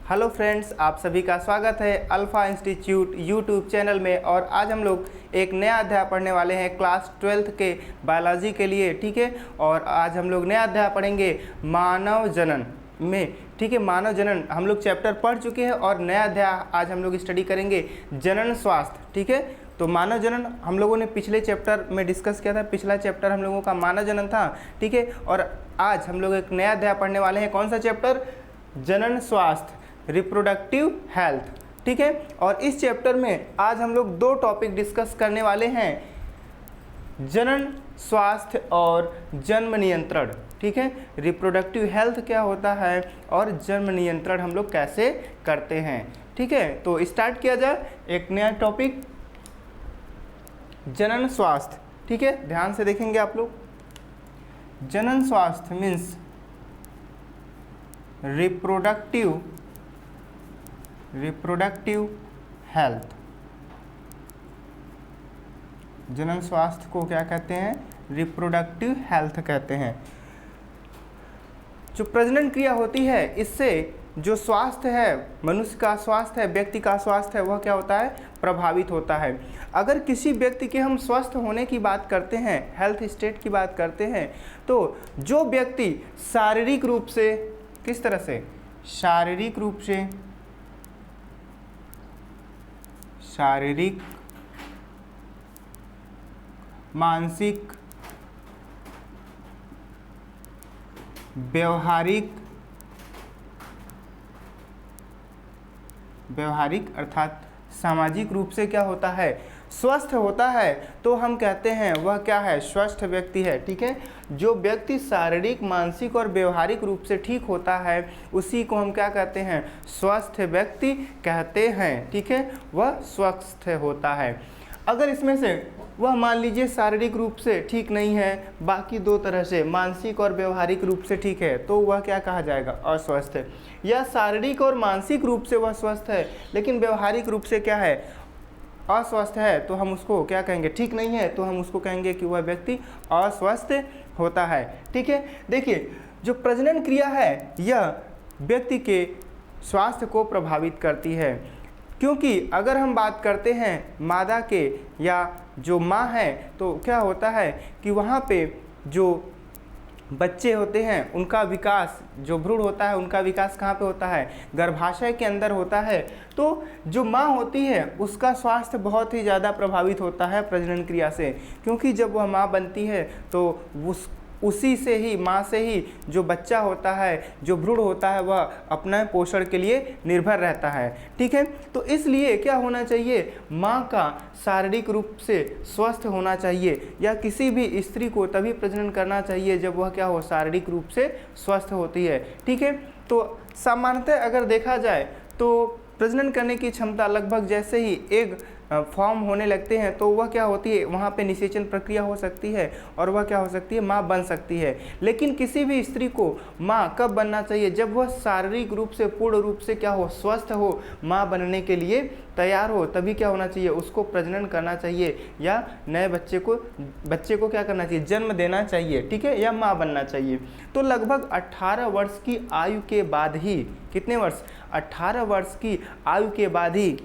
Hello friends, आप सभी का स्वागत है अल्फा इंस्टीट्यूट यूट्यूब चैनल में। और आज हम लोग एक नया अध्याय पढ़ने वाले हैं क्लास 12th के बायोलॉजी के लिए, ठीक है। और आज हम लोग नया अध्याय पढ़ेंगे मानव जनन में, ठीक है। मानव जनन हम लोग चैप्टर पढ़ चुके हैं और नया अध्याय आज हम लोग स्टडी करेंगे जनन स्वास्थ्य, ठीक है। तो मानव जनन हम लोगों ने पिछले चैप्टर में डिस्कस किया था, पिछला चैप्टर हम लोगों का मानव जनन था, ठीक है। और आज हम लोग एक नया अध्याय पढ़ने वाले हैं। कौन सा चैप्टर? जनन स्वास्थ्य, रिप्रोडक्टिव हेल्थ, ठीक है। और इस चैप्टर में आज हम लोग दो टॉपिक डिस्कस करने वाले हैं, जनन स्वास्थ्य और जन्म नियंत्रण, ठीक है। रिप्रोडक्टिव हेल्थ क्या होता है और जन्म नियंत्रण हम लोग कैसे करते हैं, ठीक है। तो स्टार्ट किया जाए एक नया टॉपिक, जनन स्वास्थ्य, ठीक है। ध्यान से देखेंगे आप लोग। जनन स्वास्थ्य मीन्स रिप्रोडक्टिव हेल्थ। जनन स्वास्थ्य को क्या कहते हैं? रिप्रोडक्टिव हेल्थ कहते हैं। जो प्रजनन क्रिया होती है, इससे जो स्वास्थ्य है, मनुष्य का स्वास्थ्य है, व्यक्ति का स्वास्थ्य है, वह क्या होता है? प्रभावित होता है। अगर किसी व्यक्ति के हम स्वस्थ होने की बात करते हैं, हेल्थ स्टेट की बात करते हैं, तो जो व्यक्ति शारीरिक रूप से, किस तरह से? शारीरिक रूप से, शारीरिक, मानसिक, व्यवहारिक अर्थात सामाजिक रूप से क्या होता है? स्वस्थ होता है, तो हम कहते हैं वह क्या है? स्वस्थ व्यक्ति है, ठीक है। जो व्यक्ति शारीरिक, मानसिक और व्यवहारिक रूप से ठीक होता है, उसी को हम क्या कहते हैं? स्वस्थ व्यक्ति कहते हैं, ठीक है। वह स्वस्थ होता है। अगर इसमें से वह मान लीजिए शारीरिक रूप से ठीक नहीं है, बाकी दो तरह से मानसिक और व्यवहारिक रूप से ठीक है, तो वह क्या कहा जाएगा? अस्वस्थ है। या शारीरिक और मानसिक रूप से वह स्वस्थ है, लेकिन व्यवहारिक रूप से क्या है? अस्वस्थ है, तो हम उसको क्या कहेंगे? ठीक नहीं है, तो हम उसको कहेंगे कि वह व्यक्ति अस्वस्थ होता है, ठीक है। देखिए, जो प्रजनन क्रिया है, यह व्यक्ति के स्वास्थ्य को प्रभावित करती है, क्योंकि अगर हम बात करते हैं मादा के या जो माँ है, तो क्या होता है कि वहाँ पे जो बच्चे होते हैं, उनका विकास, जो भ्रूण होता है, उनका विकास कहाँ पे होता है? गर्भाशय के अंदर होता है। तो जो माँ होती है, उसका स्वास्थ्य बहुत ही ज़्यादा प्रभावित होता है प्रजनन क्रिया से, क्योंकि जब वह माँ बनती है तो उसी से ही, माँ से ही जो बच्चा होता है, जो भ्रूण होता है, वह अपना पोषण के लिए निर्भर रहता है, ठीक है। तो इसलिए क्या होना चाहिए? माँ का शारीरिक रूप से स्वस्थ होना चाहिए, या किसी भी स्त्री को तभी प्रजनन करना चाहिए जब वह क्या हो? शारीरिक रूप से स्वस्थ होती है, ठीक है। तो सामान्यतः अगर देखा जाए तो प्रजनन करने की क्षमता लगभग जैसे ही एग फॉर्म होने लगते हैं, तो वह क्या होती है? वहाँ पे निषेचन प्रक्रिया हो सकती है और वह क्या हो सकती है? माँ बन सकती है। लेकिन किसी भी स्त्री को माँ कब बनना चाहिए? जब वह शारीरिक रूप से पूर्ण रूप से क्या हो? स्वस्थ हो, माँ बनने के लिए तैयार हो, तभी क्या होना चाहिए? उसको प्रजनन करना चाहिए, या नए बच्चे को क्या करना चाहिए? जन्म देना चाहिए, ठीक है, या माँ बनना चाहिए। तो लगभग 18 वर्ष की आयु के बाद ही, कितने वर्ष? 18 वर्ष की आयु के बाद ही,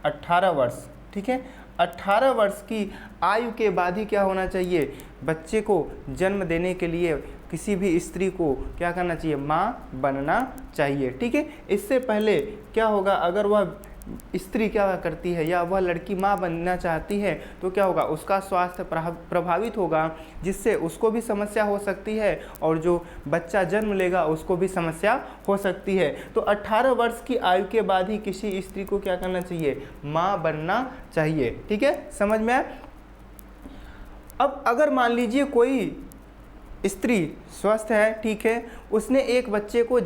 18 वर्ष, ठीक है। 18 वर्ष की आयु के बाद ही क्या होना चाहिए? बच्चे को जन्म देने के लिए किसी भी स्त्री को क्या करना चाहिए? माँ बनना चाहिए, ठीक है। इससे पहले क्या होगा? अगर वह स्त्री क्या करती है, या वह लड़की माँ बनना चाहती है, तो क्या होगा? उसका स्वास्थ्य प्रभावित होगा, जिससे उसको भी समस्या हो सकती है, और जो बच्चा जन्म लेगा उसको भी समस्या हो सकती है। तो 18 वर्ष की आयु के बाद ही किसी स्त्री को क्या करना चाहिए? माँ बनना चाहिए, ठीक है। समझ में आया? अब अगर मान लीजिए कोई स्त्री स्वस्थ है, ठीक है, उसने एक बच्चे को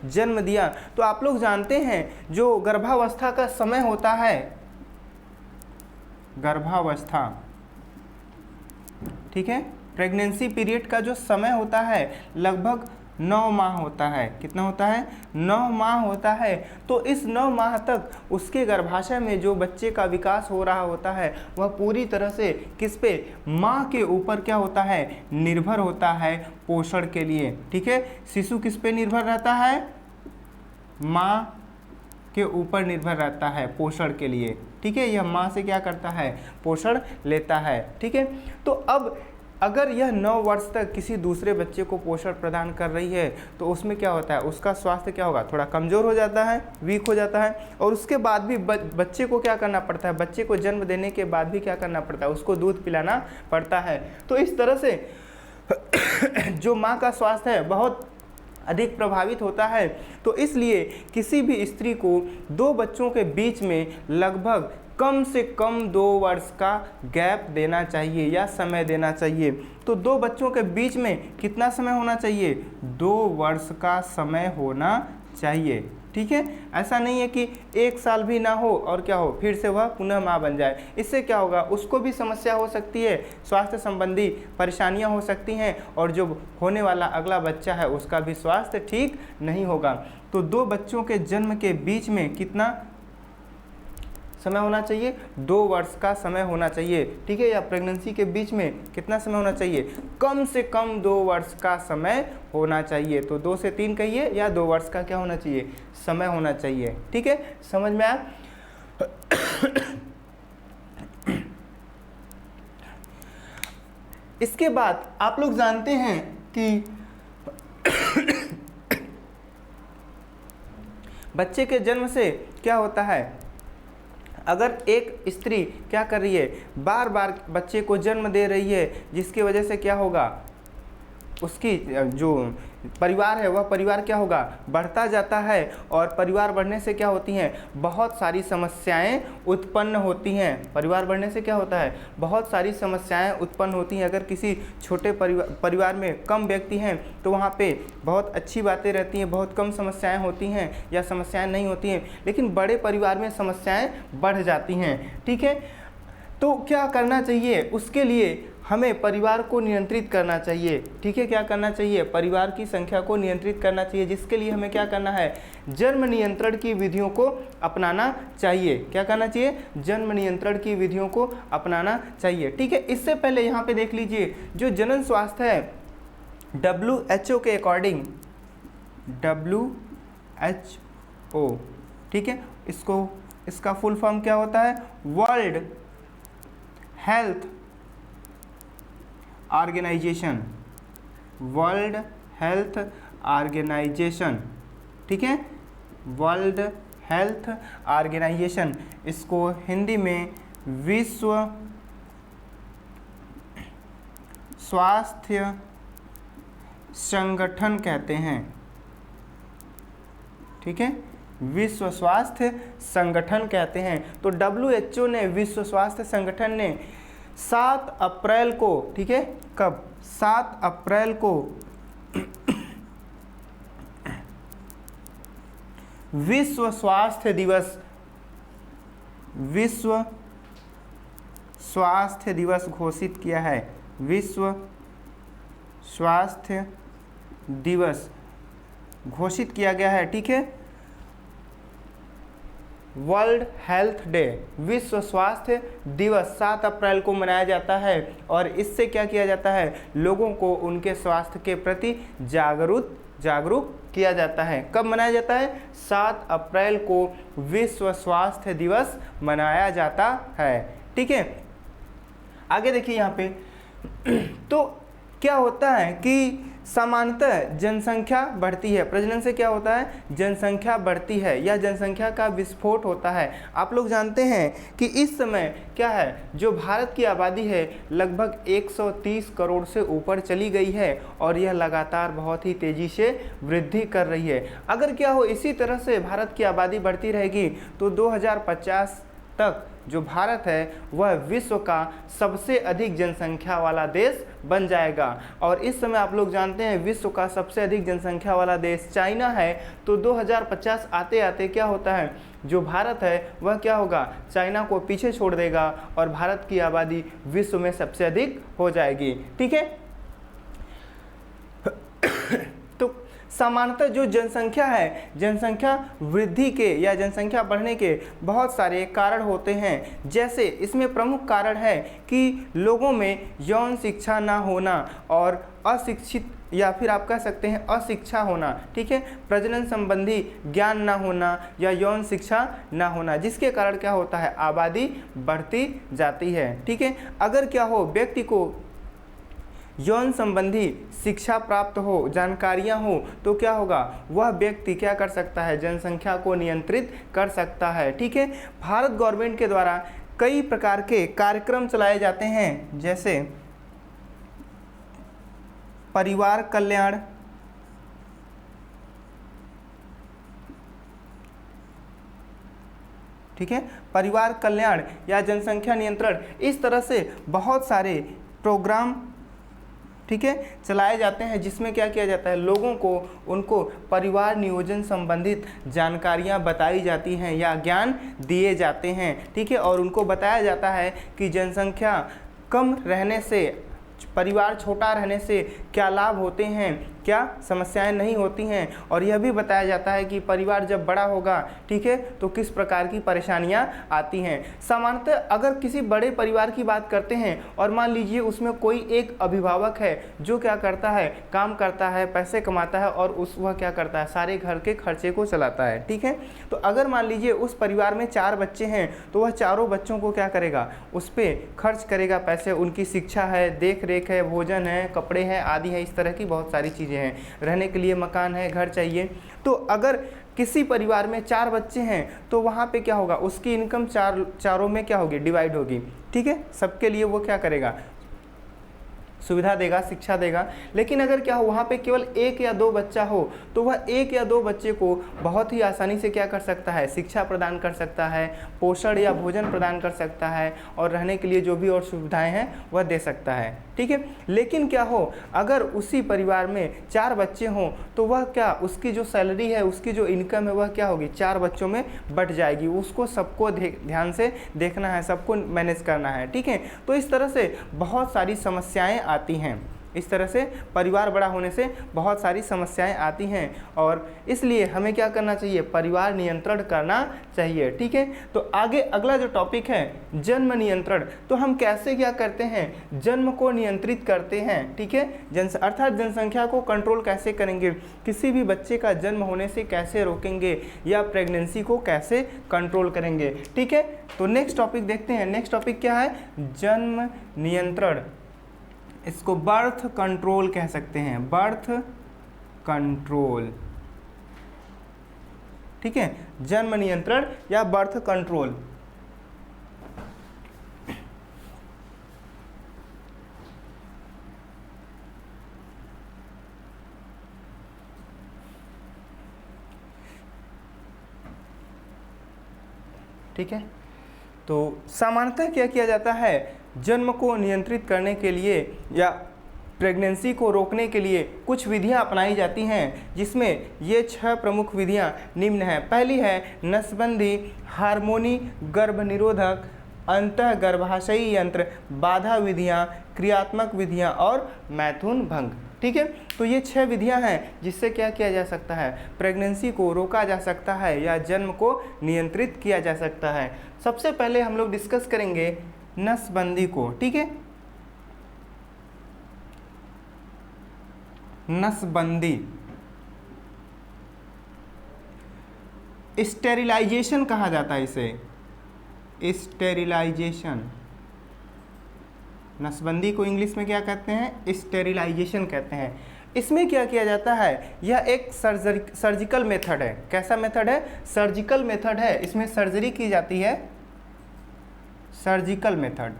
जन्म दिया, तो आप लोग जानते हैं जो गर्भावस्था का समय होता है, गर्भावस्था, ठीक है, प्रेगनेंसी पीरियड का जो समय होता है, लगभग 9 माह होता है। कितना होता है? 9 माह होता है। तो इस 9 माह तक उसके गर्भाशय में जो बच्चे का विकास हो रहा होता है वह पूरी तरह से किस पे? माँ के ऊपर क्या होता है? निर्भर होता है पोषण के लिए। ठीक है, शिशु किस पे निर्भर रहता है? माँ के ऊपर निर्भर रहता है पोषण के लिए। ठीक है, यह माँ से क्या करता है? पोषण लेता है। ठीक है, तो अब अगर यह 9 वर्ष तक किसी दूसरे बच्चे को पोषण प्रदान कर रही है तो उसमें क्या होता है? उसका स्वास्थ्य क्या होगा? थोड़ा कमज़ोर हो जाता है, वीक हो जाता है। और उसके बाद भी बच्चे को क्या करना पड़ता है? बच्चे को जन्म देने के बाद भी क्या करना पड़ता है? उसको दूध पिलाना पड़ता है। तो इस तरह से जो माँ का स्वास्थ्य है बहुत अधिक प्रभावित होता है। तो इसलिए किसी भी स्त्री को 2 बच्चों के बीच में लगभग कम से कम 2 वर्ष का गैप देना चाहिए या समय देना चाहिए। तो 2 बच्चों के बीच में कितना समय होना चाहिए? 2 वर्ष का समय होना चाहिए। ठीक है, ऐसा नहीं है कि 1 साल भी ना हो और क्या हो, फिर से वह पुनः माँ बन जाए। इससे क्या होगा? उसको भी समस्या हो सकती है, स्वास्थ्य संबंधी परेशानियां हो सकती हैं और जो होने वाला अगला बच्चा है उसका भी स्वास्थ्य ठीक नहीं होगा। तो 2 बच्चों के जन्म के बीच में कितना समय होना चाहिए? 2 वर्ष का समय होना चाहिए। ठीक है, या प्रेगनेंसी के बीच में कितना समय होना चाहिए? कम से कम 2 वर्ष का समय होना चाहिए। तो 2 से 3 कहिए या 2 वर्ष का क्या होना चाहिए? समय होना चाहिए। ठीक है, समझ में आया? इसके बाद आप लोग जानते हैं कि बच्चे के जन्म से क्या होता है? अगर एक स्त्री क्या कर रही है? बार बार बच्चे को जन्म दे रही है, जिसकी वजह से क्या होगा? उसकी जो परिवार है वह परिवार क्या होगा? बढ़ता जाता है। और परिवार बढ़ने से क्या होती हैं? बहुत सारी समस्याएं उत्पन्न होती हैं। परिवार बढ़ने से क्या होता है? बहुत सारी समस्याएं उत्पन्न होती हैं। अगर किसी छोटे परिवार में कम व्यक्ति हैं तो वहाँ पे बहुत अच्छी बातें रहती हैं, बहुत कम समस्याएं होती हैं या समस्याएं नहीं होती हैं। लेकिन बड़े परिवार में समस्याएं बढ़ जाती हैं। ठीक है, तो क्या करना चाहिए? उसके लिए हमें परिवार को नियंत्रित करना चाहिए। ठीक है, क्या करना चाहिए? परिवार की संख्या को नियंत्रित करना चाहिए, जिसके लिए हमें क्या करना है? जन्म नियंत्रण की विधियों को अपनाना चाहिए। क्या करना चाहिए? जन्म नियंत्रण की विधियों को अपनाना चाहिए। ठीक है, इससे पहले यहाँ पे देख लीजिए, जो जनन स्वास्थ्य है WHO के अकॉर्डिंग, WHO, ठीक है, इसका फुल फॉर्म क्या होता है? World Health Organisation. World Health Organisation. ठीक है, वर्ल्ड हेल्थ ऑर्गेनाइजेशन, इसको हिंदी में विश्व स्वास्थ्य संगठन कहते हैं। ठीक है, विश्व स्वास्थ्य संगठन कहते हैं। तो WHO ने, विश्व स्वास्थ्य संगठन ने 7 अप्रैल को, ठीक है, कब? 7 अप्रैल को विश्व स्वास्थ्य दिवस, विश्व स्वास्थ्य दिवस घोषित किया है। विश्व स्वास्थ्य दिवस घोषित किया गया है। ठीक है, वर्ल्ड हेल्थ डे, विश्व स्वास्थ्य दिवस 7 अप्रैल को मनाया जाता है। और इससे क्या किया जाता है? लोगों को उनके स्वास्थ्य के प्रति जागरूक किया जाता है। कब मनाया जाता है? 7 अप्रैल को विश्व स्वास्थ्य दिवस मनाया जाता है। ठीक है, आगे देखिए यहाँ पे तो क्या होता है कि सामान्यतः जनसंख्या बढ़ती है। प्रजनन से क्या होता है? जनसंख्या बढ़ती है या जनसंख्या का विस्फोट होता है। आप लोग जानते हैं कि इस समय क्या है, जो भारत की आबादी है लगभग 130 करोड़ से ऊपर चली गई है और यह लगातार बहुत ही तेज़ी से वृद्धि कर रही है। अगर क्या हो, इसी तरह से भारत की आबादी बढ़ती रहेगी तो 2050 तक जो भारत है वह विश्व का सबसे अधिक जनसंख्या वाला देश बन जाएगा। और इस समय आप लोग जानते हैं विश्व का सबसे अधिक जनसंख्या वाला देश चाइना है। तो 2050 आते आते क्या होता है, जो भारत है वह क्या होगा? चाइना को पीछे छोड़ देगा और भारत की आबादी विश्व में सबसे अधिक हो जाएगी। ठीक है, तो सामान्यतः जो जनसंख्या है, जनसंख्या वृद्धि के या जनसंख्या बढ़ने के बहुत सारे कारण होते हैं। जैसे इसमें प्रमुख कारण है कि लोगों में यौन शिक्षा ना होना और अशिक्षित या फिर आप कह सकते हैं अशिक्षा होना, ठीक है, प्रजनन संबंधी ज्ञान ना होना या यौन शिक्षा ना होना, जिसके कारण क्या होता है, आबादी बढ़ती जाती है। ठीक है, अगर क्या हो, व्यक्ति को यौन संबंधी शिक्षा प्राप्त हो, जानकारियां हो, तो क्या होगा, वह व्यक्ति क्या कर सकता है, जनसंख्या को नियंत्रित कर सकता है। ठीक है, भारत गवर्नमेंट के द्वारा कई प्रकार के कार्यक्रम चलाए जाते हैं, जैसे परिवार कल्याण, ठीक है, परिवार कल्याण या जनसंख्या नियंत्रण, इस तरह से बहुत सारे प्रोग्राम, ठीक है, चलाए जाते हैं, जिसमें क्या किया जाता है, लोगों को उनको परिवार नियोजन संबंधित जानकारियां बताई जाती हैं या ज्ञान दिए जाते हैं। ठीक है, और उनको बताया जाता है कि जनसंख्या कम रहने से, परिवार छोटा रहने से क्या लाभ होते हैं, क्या समस्याएं नहीं होती हैं, और यह भी बताया जाता है कि परिवार जब बड़ा होगा, ठीक है, तो किस प्रकार की परेशानियां आती हैं। सामान्यतः अगर किसी बड़े परिवार की बात करते हैं और मान लीजिए उसमें कोई एक अभिभावक है जो क्या करता है, काम करता है, पैसे कमाता है और वह क्या करता है, सारे घर के खर्चे को चलाता है। ठीक है, तो अगर मान लीजिए उस परिवार में 4 बच्चे हैं, तो वह चारों बच्चों को क्या करेगा, उस पर खर्च करेगा पैसे, उनकी शिक्षा है, देख रेख है, भोजन है, कपड़े हैं आदि है, इस तरह की बहुत सारी चीज़ें हैं, रहने के लिए मकान है, घर चाहिए। तो अगर किसी परिवार में 4 बच्चे हैं तो वहाँ पे क्या होगा, उसकी इनकम चारों में क्या होगी, डिवाइड होगी। ठीक है, सबके लिए वो क्या करेगा, सुविधा देगा, शिक्षा देगा। लेकिन अगर क्या हो, वहाँ पे केवल 1 या 2 बच्चा हो, तो वह 1 या 2 बच्चे को बहुत ही आसानी से क्या कर सकता है, शिक्षा प्रदान कर सकता है, पोषण या भोजन प्रदान कर सकता है, और रहने के लिए जो भी और सुविधाएं हैं वह दे सकता है। ठीक है, लेकिन क्या हो, अगर उसी परिवार में 4 बच्चे हों, तो वह क्या, उसकी जो सैलरी है, उसकी जो इनकम है, वह क्या होगी, 4 बच्चों में बट जाएगी। उसको सबको ध्यान से देखना है, सबको मैनेज करना है। ठीक है, तो इस तरह से बहुत सारी समस्याएं आती हैं, इस तरह से परिवार बड़ा होने से बहुत सारी समस्याएं आती हैं, और इसलिए हमें क्या करना चाहिए, परिवार नियंत्रण करना चाहिए। ठीक है, तो आगे अगला जो टॉपिक है जन्म नियंत्रण, तो हम कैसे क्या करते हैं, जन्म को नियंत्रित करते हैं। ठीक है, अर्थात जनसंख्या को कंट्रोल कैसे करेंगे, किसी भी बच्चे का जन्म होने से कैसे रोकेंगे, या प्रेगनेंसी को कैसे कंट्रोल करेंगे। ठीक है, तो नेक्स्ट टॉपिक देखते हैं। नेक्स्ट टॉपिक क्या है, जन्म नियंत्रण, इसको बर्थ कंट्रोल कह सकते हैं, बर्थ कंट्रोल। ठीक है, जन्म नियंत्रण या बर्थ कंट्रोल। ठीक है, तो सामान्यतः क्या किया जाता है, जन्म को नियंत्रित करने के लिए या प्रेगनेंसी को रोकने के लिए कुछ विधियां अपनाई जाती हैं, जिसमें ये 6 प्रमुख विधियां निम्न हैं। पहली है नसबंदी, हार्मोनी गर्भ निरोधक, अंतः गर्भाशयी यंत्र, बाधा विधियां, क्रियात्मक विधियां और मैथुन भंग। ठीक है, तो ये 6 विधियां हैं जिससे क्या किया जा सकता है, प्रेगनेंसी को रोका जा सकता है या जन्म को नियंत्रित किया जा सकता है। सबसे पहले हम लोग डिस्कस करेंगे नसबंदी को। ठीक है, नसबंदी, स्टेरिलाइजेशन कहा जाता है इसे, स्टेरिलाइजेशन। नसबंदी को इंग्लिश में क्या कहते हैं, स्टेरिलाइजेशन कहते हैं। इसमें क्या किया जाता है, यह एक सर्जिकल मेथड है। कैसा मेथड है, सर्जिकल मेथड है। इसमें सर्जरी की जाती है, सर्जिकल मेथड।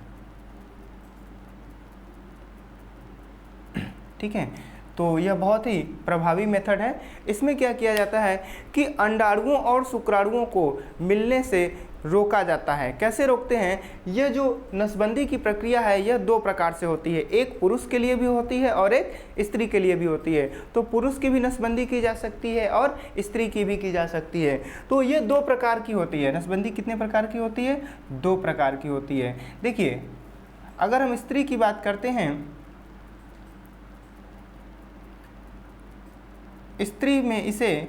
ठीक है, तो यह बहुत ही प्रभावी मेथड है। इसमें क्या किया जाता है कि अंडाणुओं और शुक्राणुओं को मिलने से रोका जाता है। कैसे रोकते हैं, यह जो नसबंदी की प्रक्रिया है यह 2 प्रकार से होती है, एक पुरुष के लिए भी होती है और एक स्त्री के लिए भी होती है। तो पुरुष की भी नसबंदी की जा सकती है और स्त्री की भी की जा सकती है। तो ये 2 प्रकार की होती है। नसबंदी कितने प्रकार की होती है, 2 प्रकार की होती है। देखिए, अगर हम स्त्री की बात करते हैं स्त्री में इसे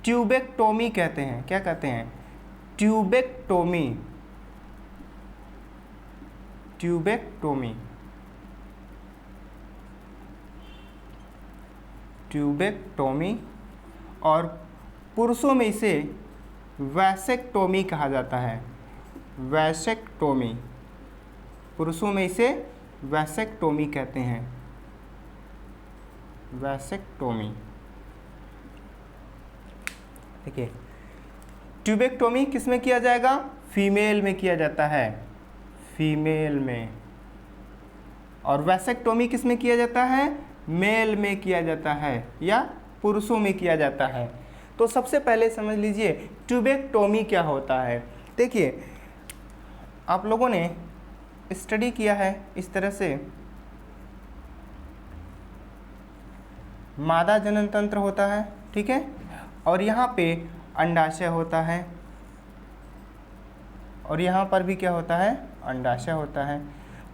ट्यूबेक्टोमी कहते हैं। क्या कहते हैं? ट्यूबेक्टोमी। Tubectomy, tubectomy. और पुरुषों में इसे वैसेक्टोमी कहा जाता है। वैसेक्टोमी, पुरुषों में इसे वैसेक्टोमी कहते हैं। वैसेक्टोमी। देखिए, ट्यूबेक्टोमी किस में किया जाएगा? फीमेल में किया जाता है, फीमेल में। और वैसेक्टोमी किस में किया जाता है? मेल में किया जाता है या पुरुषों में किया जाता है। तो सबसे पहले समझ लीजिए ट्यूबेक्टोमी क्या होता है। देखिए, आप लोगों ने स्टडी किया है इस तरह से, मादा जनन तंत्र होता है, ठीक है, और यहाँ पे अंडाशय होता है, और यहाँ पर भी क्या होता है? अंडाशय होता है।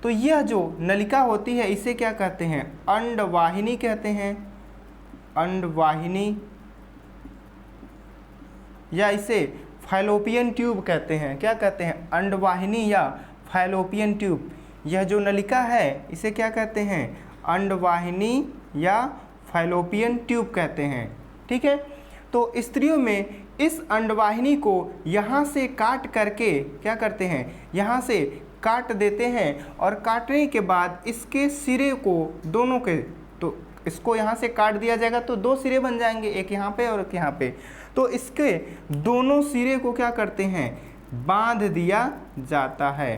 तो यह जो नलिका होती है इसे क्या कहते हैं? अंडवाहिनी कहते हैं। अंडवाहिनी, या इसे फैलोपियन ट्यूब कहते हैं। क्या कहते हैं? अंडवाहिनी या फैलोपियन ट्यूब। यह जो नलिका है इसे क्या कहते हैं? अंडवाहिनी या फैलोपियन ट्यूब कहते हैं, ठीक है। तो स्त्रियों में इस अंडवाहिनी को यहाँ से काट करके क्या करते हैं? यहाँ से काट देते हैं, और काटने के बाद इसके सिरे को, दोनों के, तो इसको यहाँ से काट दिया जाएगा तो दो सिरे बन जाएंगे, एक यहाँ पे और एक यहाँ पे। तो इसके दोनों सिरे को क्या करते हैं? बांध दिया जाता है।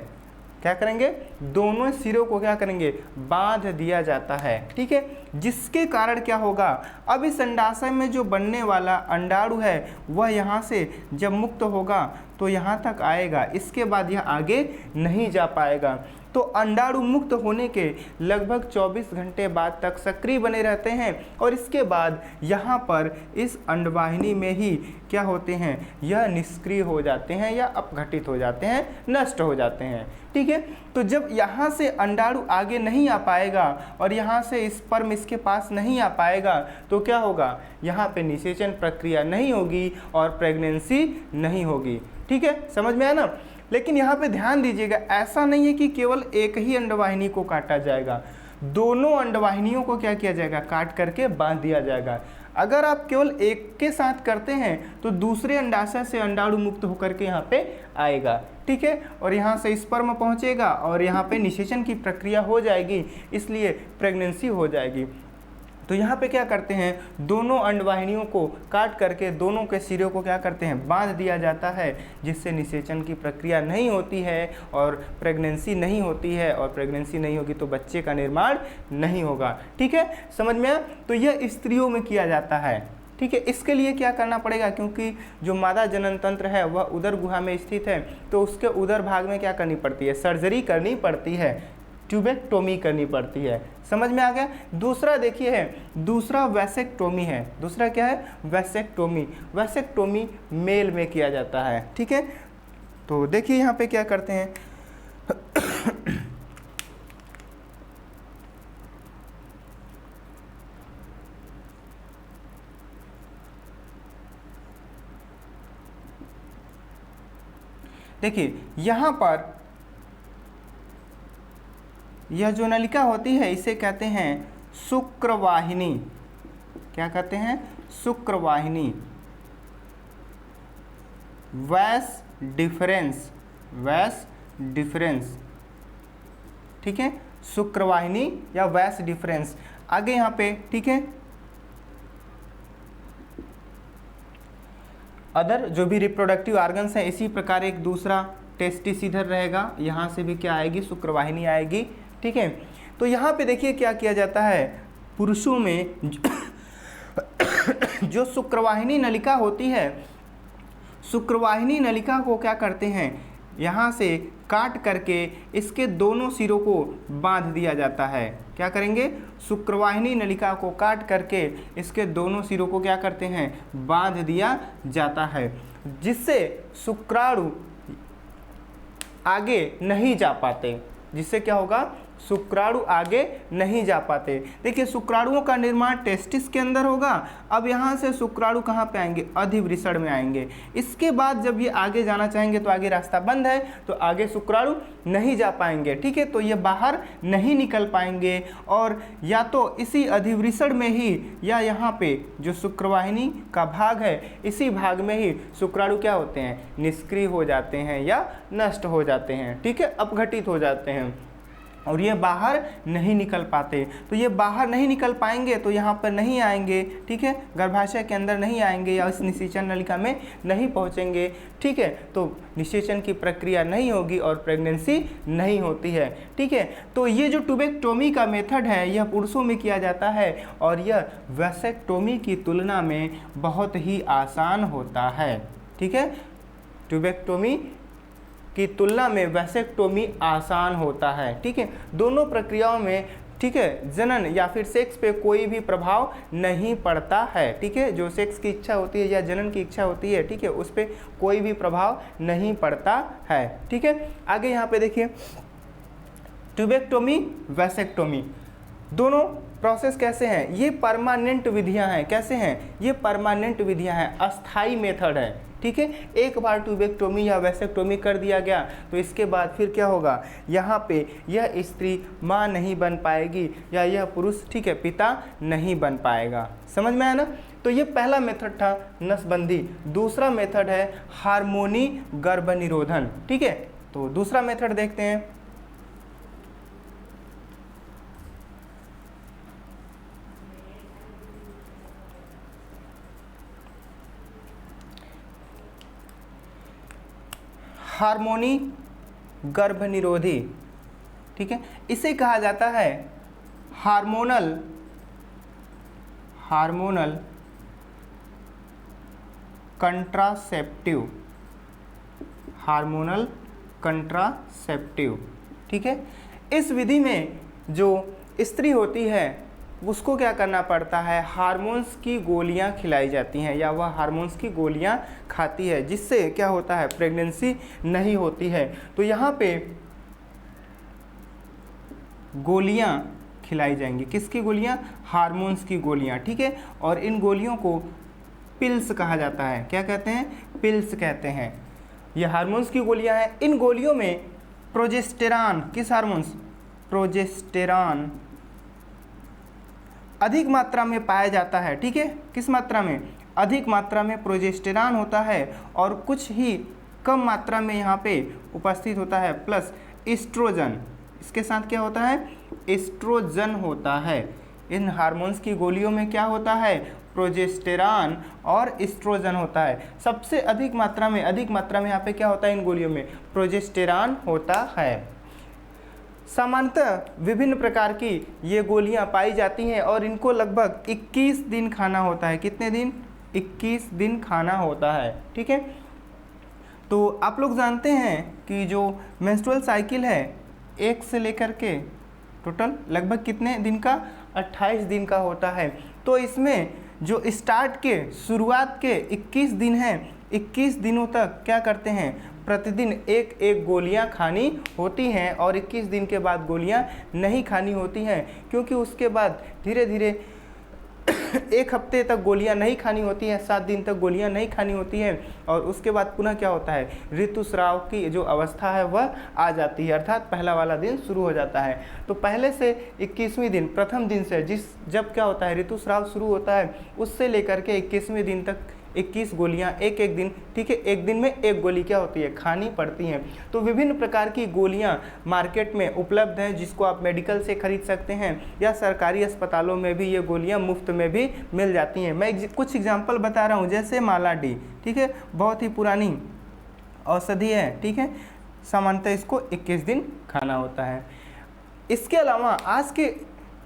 क्या करेंगे? दोनों सिरों को क्या करेंगे? बांध दिया जाता है, ठीक है। जिसके कारण क्या होगा? अब इस अंडाशय में जो बनने वाला अंडाणु है वह यहाँ से जब मुक्त होगा तो यहाँ तक आएगा, इसके बाद यह आगे नहीं जा पाएगा। तो अंडाणु मुक्त होने के लगभग 24 घंटे बाद तक सक्रिय बने रहते हैं, और इसके बाद यहाँ पर इस अंडवाहिनी में ही क्या होते हैं? यह निष्क्रिय हो जाते हैं या अपघटित हो जाते हैं, नष्ट हो जाते हैं, ठीक है। तो जब यहाँ से अंडाणु आगे नहीं आ पाएगा और यहाँ से स्पर्म इसके पास नहीं आ पाएगा तो क्या होगा? यहाँ पे निषेचन प्रक्रिया नहीं होगी और प्रेगनेंसी नहीं होगी, ठीक है। समझ में आया ना? लेकिन यहाँ पे ध्यान दीजिएगा, ऐसा नहीं है कि केवल एक ही अंडवाहिनी को काटा जाएगा, दोनों अंडवाहिनियों को क्या किया जाएगा? काट करके बांध दिया जाएगा। अगर आप केवल एक के साथ करते हैं तो दूसरे अंडाशय से अंडाणु मुक्त होकर के यहाँ पे आएगा, ठीक है, और यहाँ से स्पर्म पहुँचेगा और यहाँ पे निषेचन की प्रक्रिया हो जाएगी, इसलिए प्रेगनेंसी हो जाएगी। तो यहाँ पे क्या करते हैं? दोनों अंडवाहिनियों को काट करके दोनों के सिरों को क्या करते हैं? बांध दिया जाता है, जिससे निषेचन की प्रक्रिया नहीं होती है और प्रेगनेंसी नहीं होती है, और प्रेगनेंसी नहीं होगी तो बच्चे का निर्माण नहीं होगा, ठीक है। समझ में आया? तो यह स्त्रियों में किया जाता है, ठीक है। इसके लिए क्या करना पड़ेगा? क्योंकि जो मादा जनन तंत्र है वह उदर गुहा में स्थित है, तो उसके उदर भाग में क्या करनी पड़ती है? सर्जरी करनी पड़ती है, ट्यूबेक्टोमी करनी पड़ती है। समझ में आ गया? दूसरा देखिए है, दूसरा वैसेक्टोमी है। दूसरा क्या है? वैसेक्टोमी। वैसेक्टोमी मेल में किया जाता है, ठीक है। तो देखिए यहाँ पे क्या करते हैं देखिए यहाँ पर यह जो नलिका होती है इसे कहते हैं शुक्रवाहिनी। क्या कहते हैं? शुक्रवाहिनी। वैस डिफरेंस, वैस डिफरेंस, ठीक है, शुक्रवाहिनी या वैस डिफरेंस। आगे यहाँ पे, ठीक है, अदर जो भी रिप्रोडक्टिव ऑर्गन्स हैं इसी प्रकार एक दूसरा टेस्टिस इधर रहेगा, यहाँ से भी क्या आएगी? शुक्रवाहिनी आएगी, ठीक है। तो यहाँ पे देखिए क्या किया जाता है, पुरुषों में जो शुक्रवाहिनी नलिका होती है, शुक्रवाहिनी नलिका को क्या करते हैं? यहाँ से काट करके इसके दोनों सिरों को बांध दिया जाता है। क्या करेंगे? शुक्रवाहिनी नलिका को काट करके इसके दोनों सिरों को क्या करते हैं? बांध दिया जाता है, जिससे शुक्राणु आगे नहीं जा पाते। जिससे क्या होगा? शुक्राणु आगे नहीं जा पाते। देखिए शुक्राणुओं का निर्माण टेस्टिस के अंदर होगा। अब यहाँ से शुक्राणु कहाँ पे आएंगे, अधिवृषण में आएंगे। इसके बाद जब ये आगे जाना चाहेंगे तो आगे रास्ता बंद है, तो आगे शुक्राणु नहीं जा पाएंगे, ठीक है। तो ये बाहर नहीं निकल पाएंगे और या तो इसी अधिवृषण में ही या यहाँ पे जो शुक्रवाहिनी का भाग है इसी भाग में ही शुक्राणु क्या होते हैं, निष्क्रिय हो जाते हैं या नष्ट हो जाते हैं, ठीक है, अपघटित हो जाते हैं और ये बाहर नहीं निकल पाते। तो ये बाहर नहीं निकल पाएंगे तो यहाँ पर नहीं आएंगे, ठीक है, गर्भाशय के अंदर नहीं आएंगे या इस निषेचन नलिका में नहीं पहुँचेंगे, ठीक है। तो निषेचन की प्रक्रिया नहीं होगी और प्रेगनेंसी नहीं होती है, ठीक है। तो ये जो ट्यूबेक्टोमी का मेथड है यह पुरुषों में किया जाता है और यह वैसेक्टोमी की तुलना में बहुत ही आसान होता है, ठीक है। ट्यूबेक्टोमी की तुलना में वैसेक्टोमी आसान होता है, ठीक है। दोनों प्रक्रियाओं में, ठीक है, जनन या फिर सेक्स पे कोई भी प्रभाव नहीं पड़ता है, ठीक है। जो सेक्स की इच्छा होती है या जनन की इच्छा होती है, ठीक है, उस पर कोई भी प्रभाव नहीं पड़ता है, ठीक है। आगे यहाँ पे देखिए ट्यूबेक्टोमी, वैसेक्टोमी, दोनों प्रोसेस कैसे हैं, ये परमानेंट विधियां हैं। कैसे हैं, ये परमानेंट विधियां हैं, अस्थाई मेथड है, ठीक है। एक बार ट्यूबेक्टोमी या वैसेक्टोमी कर दिया गया तो इसके बाद फिर क्या होगा, यहाँ पे यह स्त्री माँ नहीं बन पाएगी या यह पुरुष, ठीक है, पिता नहीं बन पाएगा। समझ में आया ना। तो ये पहला मेथड था नसबंदी। दूसरा मेथड है हार्मोनी गर्भनिरोधन, ठीक है। तो दूसरा मेथड देखते हैं। हार्मोनी गर्भनिरोधी, ठीक है, इसे कहा जाता है हार्मोनल कंट्रासेप्टिव, हार्मोनल कंट्रासेप्टिव, ठीक है। इस विधि में जो स्त्री होती है उसको क्या करना पड़ता है, हार्मोन्स की गोलियां खिलाई जाती हैं या वह हार्मोन्स की गोलियां खाती है, जिससे क्या होता है, प्रेगनेंसी नहीं होती है। तो यहाँ पे गोलियां खिलाई जाएंगी, किसकी गोलियां, हार्मोन्स की गोलियां, ठीक है। और इन गोलियों को पिल्स कहा जाता है। क्या कहते हैं, पिल्स कहते हैं। ये हार्मोन्स की गोलियां हैं। इन गोलियों में प्रोजेस्टेरॉन, किस हार्मोन्स, प्रोजेस्टेरॉन अधिक मात्रा में पाया जाता है, ठीक है। किस मात्रा में, अधिक मात्रा में प्रोजेस्टेरॉन होता है और कुछ ही कम मात्रा में यहाँ पे उपस्थित होता है प्लस एस्ट्रोजन। इसके साथ क्या होता है, एस्ट्रोजन होता है। इन हार्मोन्स की गोलियों में क्या होता है, प्रोजेस्टेरॉन और एस्ट्रोजन होता है। सबसे अधिक मात्रा में यहाँ पे क्या होता है, इन गोलियों में प्रोजेस्टेरॉन होता है। सामान्यतः विभिन्न प्रकार की ये गोलियां पाई जाती हैं और इनको लगभग 21 दिन खाना होता है। कितने दिन, 21 दिन खाना होता है, ठीक है। तो आप लोग जानते हैं कि जो मेंस्ट्रुअल साइकिल है 1 से लेकर के टोटल लगभग कितने दिन का, 28 दिन का होता है। तो इसमें जो स्टार्ट के शुरुआत के 21 दिन हैं, 21 दिनों तक क्या करते हैं, प्रतिदिन एक एक गोलियां खानी होती हैं और 21 दिन के बाद गोलियां नहीं खानी होती हैं, क्योंकि उसके बाद धीरे धीरे 1 हफ्ते तक गोलियां नहीं खानी होती हैं, 7 दिन तक गोलियां नहीं खानी होती हैं और उसके बाद पुनः क्या होता है, ऋतुस्राव की जो अवस्था है वह आ जाती है, अर्थात पहला वाला दिन शुरू हो जाता है। तो पहले से 21वें दिन, प्रथम दिन से जब क्या होता है, ऋतुस्राव शुरू होता है, उससे लेकर के 21वें दिन तक 21 गोलियां एक एक दिन, ठीक है, एक दिन में एक गोली क्या होती है, खानी पड़ती हैं। तो विभिन्न प्रकार की गोलियां मार्केट में उपलब्ध हैं, जिसको आप मेडिकल से खरीद सकते हैं या सरकारी अस्पतालों में भी ये गोलियां मुफ्त में भी मिल जाती हैं। मैं कुछ एग्जांपल बता रहा हूं, जैसे मालाडी, ठीक है, बहुत ही पुरानी औषधि है, ठीक है, सामान्यतः इसको 21 दिन खाना होता है। इसके अलावा आज के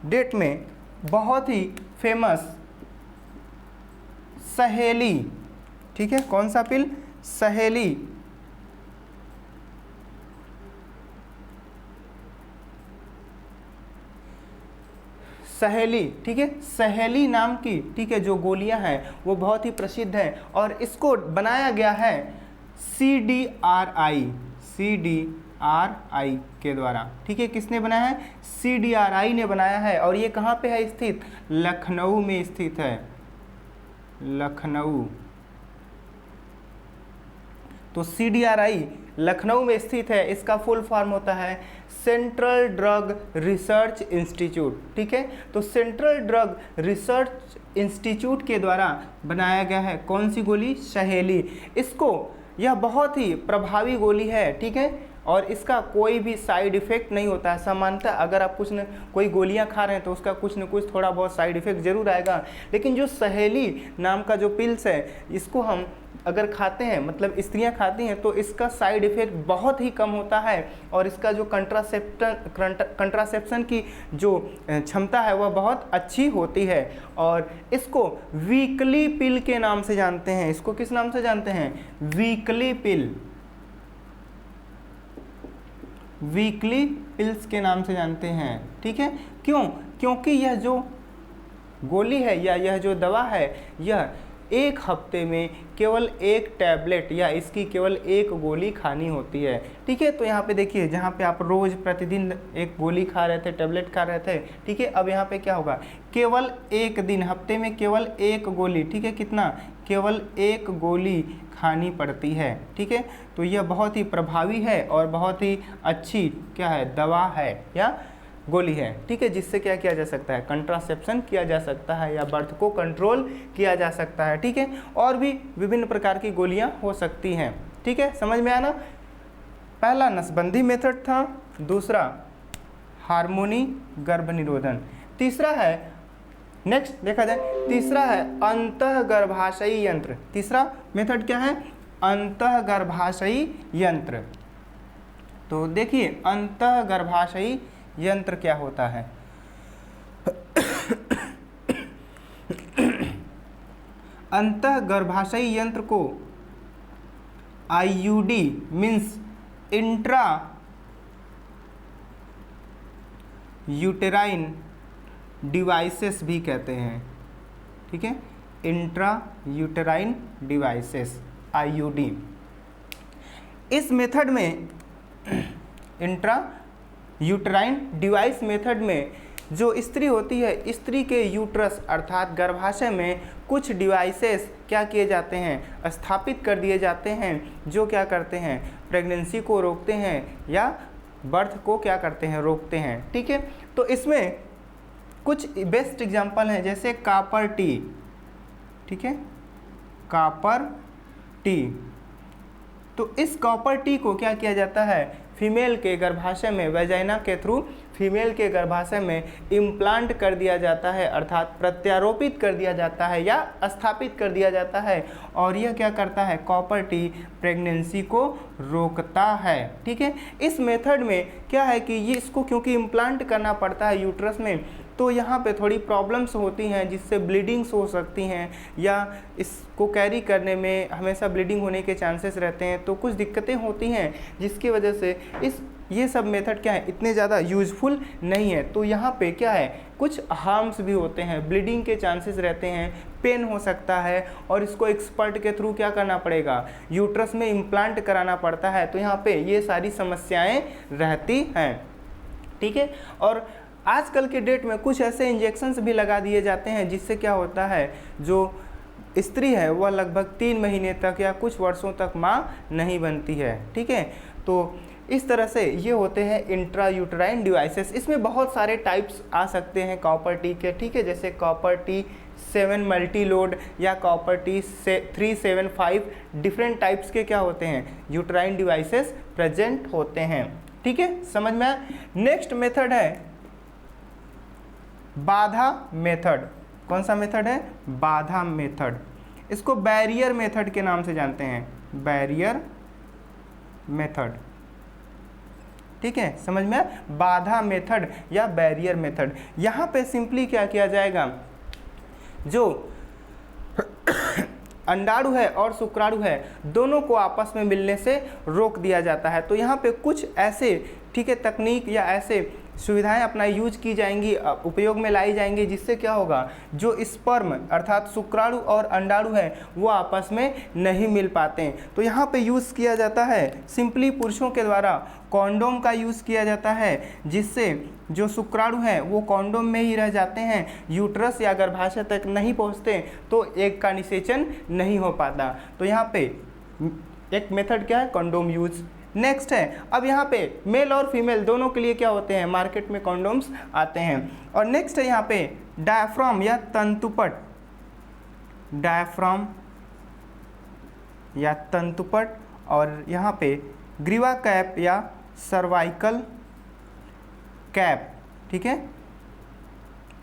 डेट में बहुत ही फेमस सहेली, ठीक है, कौन सा पिल, सहेली, सहेली, ठीक है, सहेली नाम की, ठीक है, जो गोलियां हैं वो बहुत ही प्रसिद्ध है और इसको बनाया गया है CDRI CDRI के द्वारा, ठीक है। किसने बनाया है? CDRI ने बनाया है। और ये कहाँ पे है स्थित? लखनऊ में स्थित है, लखनऊ। तो CDRI लखनऊ में स्थित है। इसका फुल फॉर्म होता है सेंट्रल ड्रग रिसर्च इंस्टीट्यूट, ठीक है। तो सेंट्रल ड्रग रिसर्च इंस्टीट्यूट के द्वारा बनाया गया है कौन सी गोली? सहेली। इसको, यह बहुत ही प्रभावी गोली है, ठीक है। और इसका कोई भी साइड इफेक्ट नहीं होता है। सामान्यतः अगर आप कोई गोलियां खा रहे हैं तो उसका कुछ न कुछ थोड़ा बहुत साइड इफेक्ट जरूर आएगा, लेकिन जो सहेली नाम का जो पिल्स है, इसको हम अगर खाते हैं, मतलब स्त्रियां खाती हैं, तो इसका साइड इफेक्ट बहुत ही कम होता है। और इसका जो कंट्रासेप्शन की जो क्षमता है वह बहुत अच्छी होती है। और इसको वीकली पिल के नाम से जानते हैं। इसको किस नाम से जानते हैं? वीकली पिल, वीकली पिल्स के नाम से जानते हैं, ठीक है। क्यों? क्योंकि यह जो गोली है या यह जो दवा है, यह एक हफ्ते में केवल एक टैबलेट या इसकी केवल एक गोली खानी होती है, ठीक है। तो यहाँ पे देखिए, जहाँ पे आप रोज़ प्रतिदिन एक गोली खा रहे थे, टैबलेट खा रहे थे, ठीक है, अब यहाँ पे क्या होगा? केवल एक दिन, हफ्ते में केवल एक गोली, ठीक है। कितना? केवल एक गोली खानी पड़ती है, ठीक है। तो यह बहुत ही प्रभावी है और बहुत ही अच्छी क्या है? दवा है या गोली है, ठीक है, जिससे क्या किया जा सकता है? कंट्रासेप्शन किया जा सकता है या बर्थ को कंट्रोल किया जा सकता है, ठीक है। और भी विभिन्न प्रकार की गोलियां हो सकती हैं, ठीक है। समझ में आया ना? पहला नसबंदी मेथड था, दूसरा हार्मोनी गर्भ निरोधन, तीसरा है, नेक्स्ट देखा जाए, तीसरा है अंतःगर्भाशयी यंत्र। तीसरा मेथड क्या है? अंतःगर्भाशयी यंत्र। तो देखिए, अंतःगर्भाशयी यंत्र क्या होता है? अंतःगर्भाशयी यंत्र को IUD means intra uterine devices भी कहते हैं, ठीक है। Intra uterine devices, IUD। इस मेथड में, इंट्रा यूटेराइन डिवाइस मेथड में, जो स्त्री होती है, स्त्री के यूट्रस अर्थात गर्भाशय में कुछ डिवाइसेस क्या किए जाते हैं? स्थापित कर दिए जाते हैं, जो क्या करते हैं? प्रेगनेंसी को रोकते हैं या बर्थ को क्या करते हैं? रोकते हैं, ठीक है। तो इसमें कुछ बेस्ट एग्जांपल हैं, जैसे कॉपर टी, ठीक है, कॉपर टी। तो इस कॉपर टी को क्या किया जाता है? फीमेल के गर्भाशय में, वेजाइना के थ्रू फीमेल के गर्भाशय में इम्प्लांट कर दिया जाता है, अर्थात प्रत्यारोपित कर दिया जाता है या स्थापित कर दिया जाता है। और यह क्या करता है? कॉपर टी प्रेगनेंसी को रोकता है, ठीक है। इस मेथड में क्या है कि ये इसको क्योंकि इम्प्लांट करना पड़ता है यूट्रस में, तो यहाँ पे थोड़ी प्रॉब्लम्स होती हैं, जिससे ब्लीडिंग्स हो सकती हैं या इसको कैरी करने में हमेशा ब्लीडिंग होने के चांसेस रहते हैं। तो कुछ दिक्कतें होती हैं, जिसकी वजह से ये सब मेथड क्या है? इतने ज़्यादा यूज़फुल नहीं है। तो यहाँ पे क्या है? कुछ हार्म्स भी होते हैं, ब्लीडिंग के चांसेस रहते हैं, पेन हो सकता है, और इसको एक्सपर्ट के थ्रू क्या करना पड़ेगा? यूट्रस में इम्प्लांट कराना पड़ता है। तो यहाँ पे ये सारी समस्याएँ रहती हैं, ठीक है। और आजकल के डेट में कुछ ऐसे इंजेक्शन्स भी लगा दिए जाते हैं, जिससे क्या होता है? जो स्त्री है वह लगभग 3 महीने तक या कुछ वर्षों तक माँ नहीं बनती है, ठीक है। तो इस तरह से ये होते हैं इंट्रा यूटेराइन डिवाइसेस। इसमें बहुत सारे टाइप्स आ सकते हैं कॉपर टी के, ठीक है, जैसे कॉपर टी 7 मल्टी लोड या कॉपर टी 375, डिफरेंट टाइप्स के क्या होते हैं? यूटेराइन डिवाइसेस प्रेजेंट होते हैं, ठीक है। समझ में आया? नेक्स्ट मेथड है बाधा मेथड। कौन सा मेथड है? बाधा मेथड। इसको बैरियर मेथड के नाम से जानते हैं, बैरियर मेथड, ठीक है। समझ में? बाधा मेथड या बैरियर मेथड। यहाँ पे सिंपली क्या किया जाएगा? जो अंडाणु है और शुक्राणु है, दोनों को आपस में मिलने से रोक दिया जाता है। तो यहाँ पे कुछ ऐसे, ठीक है, तकनीक या ऐसे सुविधाएं अपना यूज की जाएंगी, उपयोग में लाई जाएंगी, जिससे क्या होगा, जो स्पर्म अर्थात शुक्राणु और अंडाणु है वो आपस में नहीं मिल पाते हैं। तो यहाँ पे यूज़ किया जाता है सिंपली पुरुषों के द्वारा कॉन्डोम का यूज़ किया जाता है, जिससे जो शुक्राणु हैं वो कॉन्डोम में ही रह जाते हैं, यूट्रस या गर्भाशय तक नहीं पहुँचते, तो एग का निषेचन नहीं हो पाता। तो यहाँ पे एक मेथड क्या है, कॉन्डोम यूज। नेक्स्ट है, अब यहाँ पे मेल और फीमेल दोनों के लिए क्या होते हैं, मार्केट में कॉन्डोम्स आते हैं। और नेक्स्ट है यहाँ पे डायफ्राम या तंतुपट, डायफ्राम या तंतुपट, और यहाँ पे ग्रीवा कैप या सर्वाइकल कैप, ठीक है,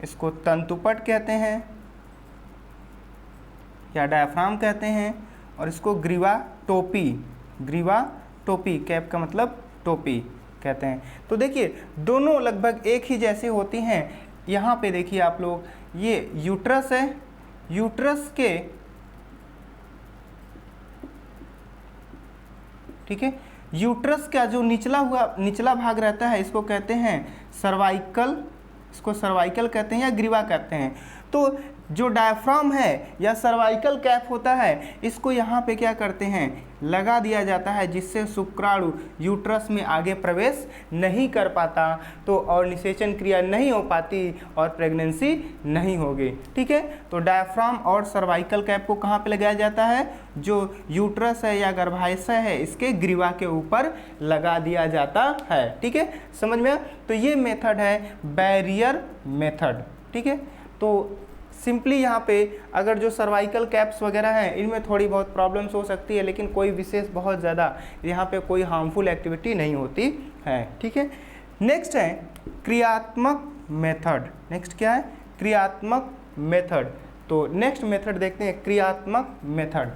इसको तंतुपट कहते हैं या डायफ्राम कहते हैं, और इसको ग्रीवा टोपी, ग्रीवा टोपी, कैप का मतलब टोपी कहते हैं। तो देखिए दोनों लगभग एक ही जैसे होती हैं। यहाँ पे देखिए आप लोग, ये यूट्रस है, यूट्रस के, ठीक है, यूट्रस का जो निचला भाग रहता है इसको कहते हैं सर्वाइकल, इसको सर्वाइकल कहते हैं या ग्रीवा कहते हैं। तो जो डायफ्राम है या सर्वाइकल कैप होता है, इसको यहाँ पे क्या करते हैं, लगा दिया जाता है, जिससे शुक्राणु यूट्रस में आगे प्रवेश नहीं कर पाता, तो और निषेचन क्रिया नहीं हो पाती और प्रेगनेंसी नहीं होगी। ठीक है, तो डायफ्राम और सर्वाइकल कैप को कहाँ पे लगाया जाता है, जो यूट्रस है या गर्भाशय है इसके ग्रीवा के ऊपर लगा दिया जाता है। ठीक है, समझ में? तो ये मेथड है बैरियर मेथड। ठीक है, तो सिंपली यहाँ पे अगर जो सर्वाइकल कैप्स वगैरह हैं इनमें थोड़ी बहुत प्रॉब्लम्स हो सकती है, लेकिन कोई विशेष बहुत ज़्यादा यहाँ पे कोई हार्मफुल एक्टिविटी नहीं होती है। ठीक है, नेक्स्ट है क्रियात्मक मेथड। नेक्स्ट क्या है, क्रियात्मक मेथड। तो नेक्स्ट मेथड देखते हैं, क्रियात्मक मेथड।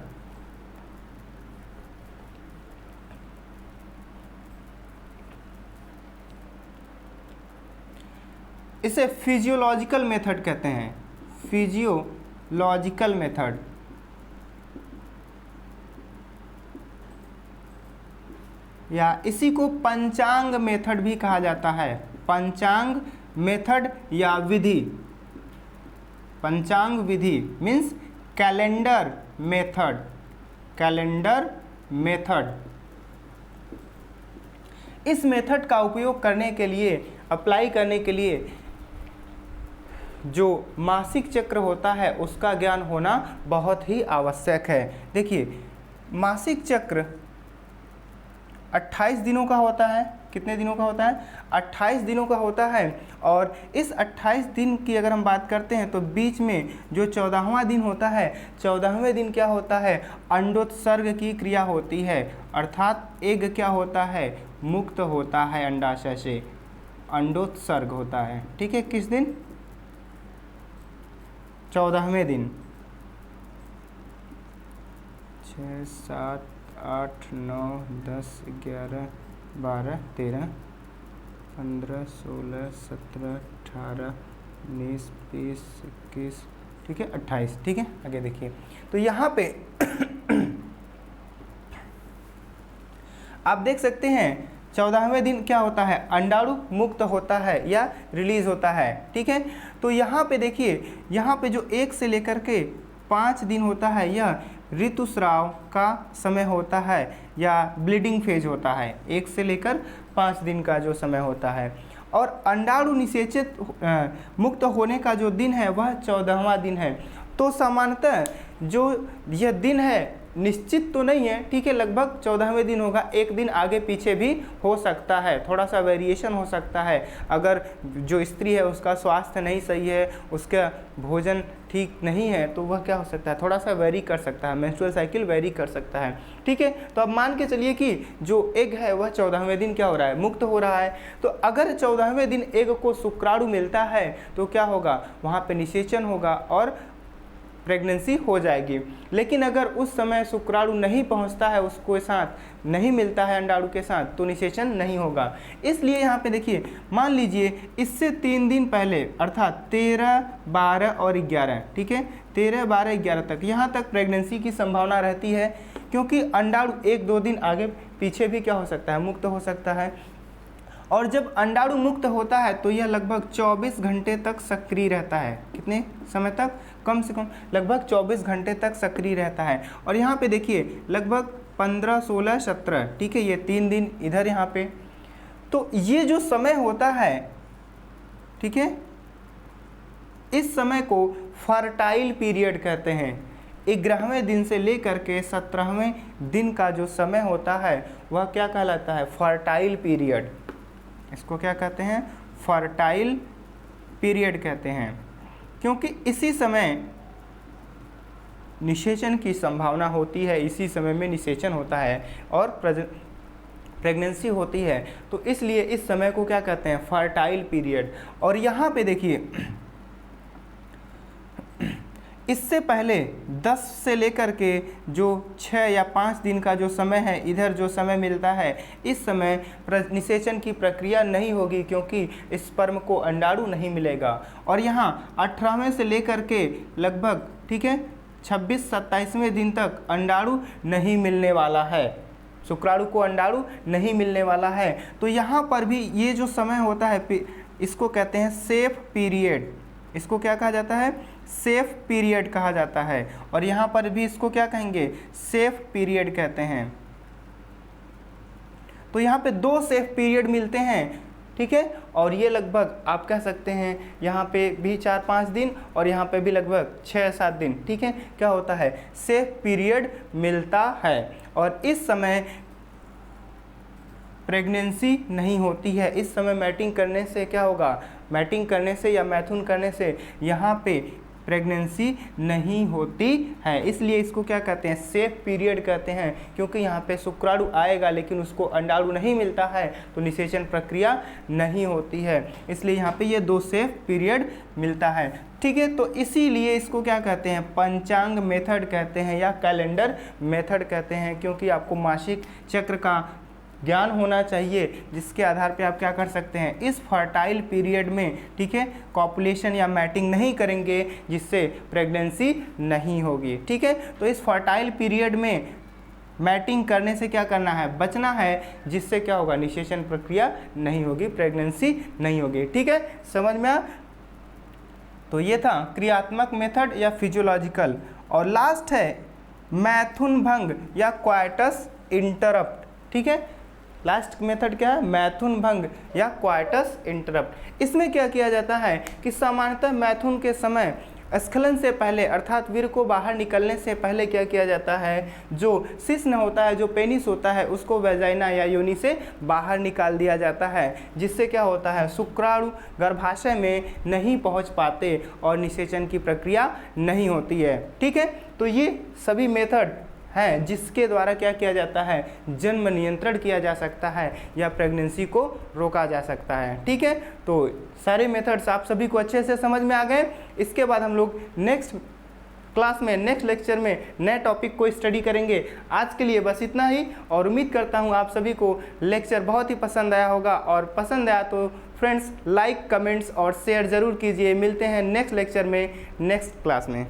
इसे फिजियोलॉजिकल मेथड कहते हैं, फिजियोलॉजिकल मेथड। या इसी को पंचांग मेथड भी कहा जाता है, पंचांग मेथड या विधि। पंचांग विधि means calendar method, calendar method. इस मेथड का उपयोग करने के लिए, अप्लाई करने के लिए जो मासिक चक्र होता है उसका ज्ञान होना बहुत ही आवश्यक है। देखिए मासिक चक्र 28 दिनों का होता है। कितने दिनों का होता है? 28 दिनों का होता है। और इस 28 दिन की अगर हम बात करते हैं तो बीच में जो 14वां दिन होता है, 14वें दिन क्या होता है, अंडोत्सर्ग की क्रिया होती है, अर्थात एग क्या होता है, मुक्त होता है अंडाशय से, अंडोत्सर्ग होता है। ठीक है, किस दिन? 14वें दिन। 6, 7, 8, 9, 10, 11, 12, 13, 15, 16, 17, 18, 19, 20, 21, ठीक है, 28। ठीक है, आगे देखिए। तो यहाँ पे आप देख सकते हैं 14वें दिन क्या होता है, अंडाणु मुक्त होता है या रिलीज होता है। ठीक है, तो यहाँ पे देखिए, यहाँ पे जो 1 से लेकर के 5 दिन होता है यह ऋतुस्राव का समय होता है या ब्लीडिंग फेज होता है। 1 से लेकर 5 दिन का जो समय होता है। और अंडाणु निषेचित मुक्त होने का जो दिन है वह 14वां दिन है। तो सामान्यतः जो यह दिन है निश्चित तो नहीं है, ठीक है, लगभग 14वें दिन होगा। एक दिन आगे पीछे भी हो सकता है, थोड़ा सा वेरिएशन हो सकता है। अगर जो स्त्री है उसका स्वास्थ्य नहीं सही है, उसका भोजन ठीक नहीं है, तो वह क्या हो सकता है, थोड़ा सा वेरी कर सकता है, मेंस्ट्रुअल साइकिल वेरी कर सकता है। ठीक है, तो अब मान के चलिए कि जो एग है वह 14वें दिन क्या हो रहा है, मुक्त हो रहा है। तो अगर 14वें दिन एग को शुक्राणु मिलता है तो क्या होगा, वहाँ पे निषेचन होगा और प्रेगनेंसी हो जाएगी। लेकिन अगर उस समय शुक्राणु नहीं पहुंचता है, उसको साथ नहीं मिलता है अंडाणु के साथ, तो निषेचन नहीं होगा। इसलिए यहाँ पे देखिए, मान लीजिए इससे 3 दिन पहले अर्थात 13, 12 और 11, ठीक है, 13, 12, 11 तक, यहाँ तक प्रेगनेंसी की संभावना रहती है, क्योंकि अंडाणु 1-2 दिन आगे पीछे भी क्या हो सकता है, मुक्त हो सकता है। और जब अंडाणु मुक्त होता है तो यह लगभग 24 घंटे तक सक्रिय रहता है। कितने समय तक? कम से कम लगभग 24 घंटे तक सक्रिय रहता है। और यहाँ पे देखिए लगभग 15, 16, 17, ठीक है, ये 3 दिन इधर यहाँ पे। तो ये जो समय होता है, ठीक है, इस समय को फर्टाइल पीरियड कहते हैं। 11वें दिन से लेकर के 17वें दिन का जो समय होता है वह क्या कहलाता है? Fertile period. इसको क्या कहते हैं? फर्टाइल पीरियड कहते हैं, क्योंकि इसी समय निषेचन की संभावना होती है, इसी समय में निषेचन होता है और प्रेगनेंसी होती है। तो इसलिए इस समय को क्या कहते हैं? Fertile period. और यहाँ पे देखिए इससे पहले 10 से लेकर के जो 6 या 5 दिन का जो समय है, इधर जो समय मिलता है, इस समय निषेचन की प्रक्रिया नहीं होगी, क्योंकि स्पर्म को अंडाणु नहीं मिलेगा। और यहाँ 18वें से लेकर के लगभग, ठीक है, 26-27वें दिन तक अंडाणु नहीं मिलने वाला है, शुक्राणु को अंडाणु नहीं मिलने वाला है। तो यहाँ पर भी ये जो समय होता है इसको कहते हैं सेफ पीरियड। इसको क्या कहा जाता है? सेफ पीरियड कहा जाता है। और यहाँ पर भी इसको क्या कहेंगे? सेफ पीरियड कहते हैं। तो यहाँ पे 2 सेफ पीरियड मिलते हैं, ठीक है, और ये लगभग आप कह सकते हैं यहाँ पे भी 4-5 दिन और यहाँ पे भी लगभग 6-7 दिन, ठीक है, क्या होता है? सेफ पीरियड मिलता है। और इस समय प्रेगनेंसी नहीं होती है। इस समय मैटिंग करने से क्या होगा? मैटिंग करने से या मैथुन करने से यहाँ पे प्रेगनेंसी नहीं होती है, इसलिए इसको क्या कहते हैं? सेफ पीरियड कहते हैं, क्योंकि यहाँ पे शुक्राणु आएगा लेकिन उसको अंडाणु नहीं मिलता है, तो निषेचन प्रक्रिया नहीं होती है, इसलिए यहाँ पे ये 2 सेफ पीरियड मिलता है, ठीक है। तो इसीलिए इसको क्या कहते हैं? पंचांग मेथड कहते हैं या कैलेंडर मेथड कहते हैं, क्योंकि आपको मासिक चक्र का ज्ञान होना चाहिए, जिसके आधार पे आप क्या कर सकते हैं? इस फर्टाइल पीरियड में, ठीक है, कॉपुलेशन या मैटिंग नहीं करेंगे, जिससे प्रेगनेंसी नहीं होगी, ठीक है। तो इस फर्टाइल पीरियड में मैटिंग करने से क्या करना है? बचना है, जिससे क्या होगा? निषेचन प्रक्रिया नहीं होगी, प्रेगनेंसी नहीं होगी, ठीक है, समझ में आया? तो ये था क्रियात्मक मेथड या फिजियोलॉजिकल। और लास्ट है मैथुन भंग या क्वाइटस इंटरप्ट, ठीक है। लास्ट मेथड क्या है? मैथुन भंग या क्वाइटस इंटरप्ट। इसमें क्या किया जाता है कि सामान्यतः मैथुन के समय स्खलन से पहले, अर्थात वीर्य को बाहर निकलने से पहले क्या किया जाता है? जो शिश्न होता है, जो पेनिस होता है, उसको वेजाइना या योनि से बाहर निकाल दिया जाता है, जिससे क्या होता है? शुक्राणु गर्भाशय में नहीं पहुंच पाते और निषेचन की प्रक्रिया नहीं होती है, ठीक है। तो ये सभी मेथड हैं जिसके द्वारा क्या किया जाता है? जन्म नियंत्रण किया जा सकता है या प्रेगनेंसी को रोका जा सकता है, ठीक है। तो सारे मेथड्स आप सभी को अच्छे से समझ में आ गए। इसके बाद हम लोग नेक्स्ट क्लास में, नेक्स्ट लेक्चर में नए टॉपिक को स्टडी करेंगे। आज के लिए बस इतना ही, और उम्मीद करता हूँ आप सभी को लेक्चर बहुत ही पसंद आया होगा, और पसंद आया तो फ्रेंड्स लाइक, कमेंट्स और शेयर ज़रूर कीजिए। मिलते हैं नेक्स्ट लेक्चर में, नेक्स्ट क्लास में।